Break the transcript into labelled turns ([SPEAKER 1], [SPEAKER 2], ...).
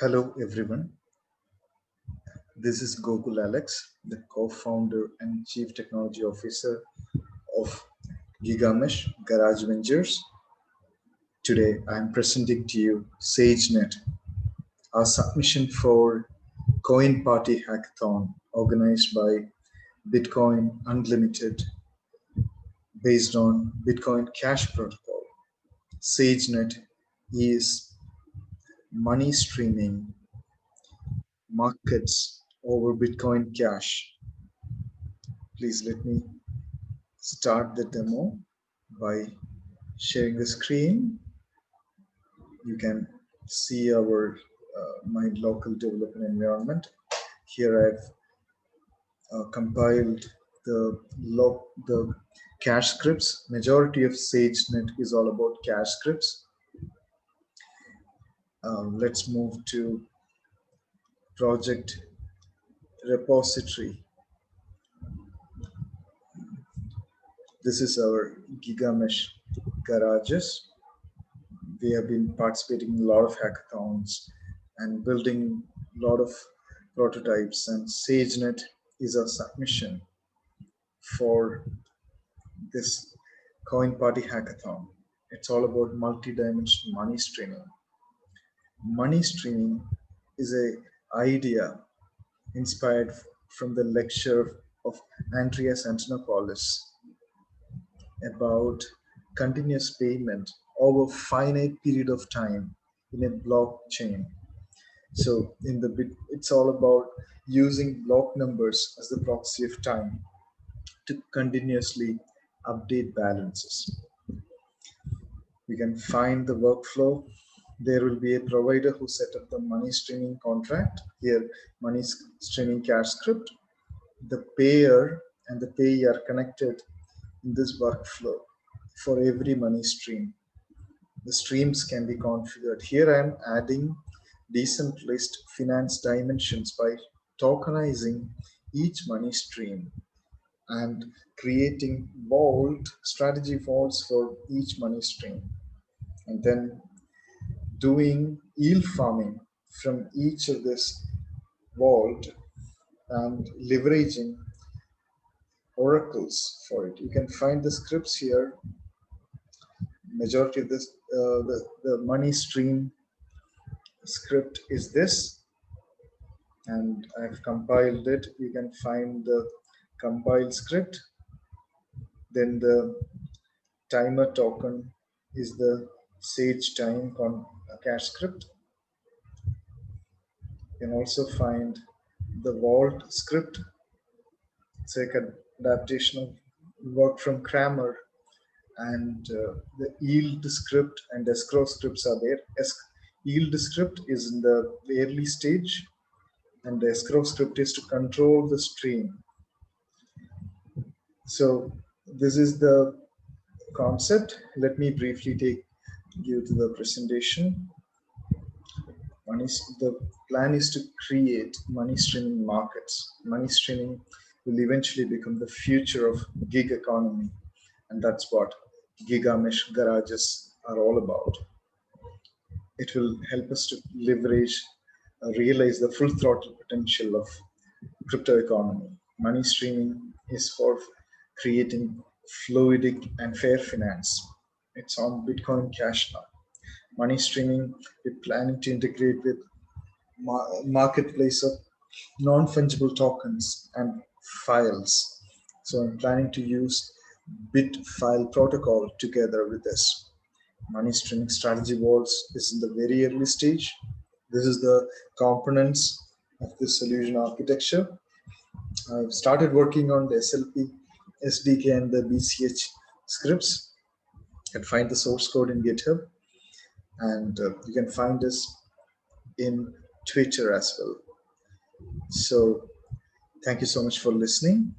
[SPEAKER 1] Hello everyone, this is Gokul Alex, the co-founder and chief technology officer of Gigamesh Garage Ventures. Today I am presenting to you SageNet, our submission for CoinParty Hackathon organized by Bitcoin Unlimited based on Bitcoin Cash Protocol. SageNet is money streaming markets over Bitcoin Cash. Please let me start the demo by sharing the screen. You can see our my local development environment. Here I've compiled the cache scripts. Majority of SageNet is all about cache scripts. Let's move to project repository. This is our Gigamesh garages. We have been participating in a lot of hackathons and building a lot of prototypes, and SageNet is a submission for this CoinParty hackathon. It's all about multi-dimensional money streaming. Money streaming is an idea inspired from the lecture of Andreas Antonopolous about continuous payment over finite period of time in a blockchain. So it's all about using block numbers as the proxy of time to continuously update balances. We can find the workflow. There will be a provider who set up the money streaming contract. Here, money streaming cash script. The payer and the payee are connected in this workflow for every money stream. The streams can be configured. Here I am adding decentralized finance dimensions by tokenizing each money stream and creating strategy vaults for each money stream, and then doing yield farming from each of this vault and leveraging oracles for it. You can find the scripts here. Majority of this, the money stream script is this, and I've compiled it. You can find the compile script. Then the timer token is the Sage time cache script. You can also find the vault script. It's like an adaptation of work from Kramer, and the yield script and escrow scripts are there. Yield script is in the early stage, and the escrow script is to control the stream. So this is the concept. Let me briefly take you to the presentation. The plan is to create money streaming markets. Money streaming will eventually become the future of gig economy, and that's what Gigamesh garages are all about. It will help us to realize the full throttle potential of crypto economy. Money streaming is for creating fluidic and fair finance. It's on Bitcoin Cash now. Money streaming, we're planning to integrate with marketplace of non-fungible tokens and files. So I'm planning to use Bitfile protocol together with this. Money streaming strategy vaults is in the very early stage. This is the components of the solution architecture. I've started working on the SLP, SDK, and the BCH scripts. You can find the source code in GitHub, and you can find us in Twitter as well. So thank you so much for listening.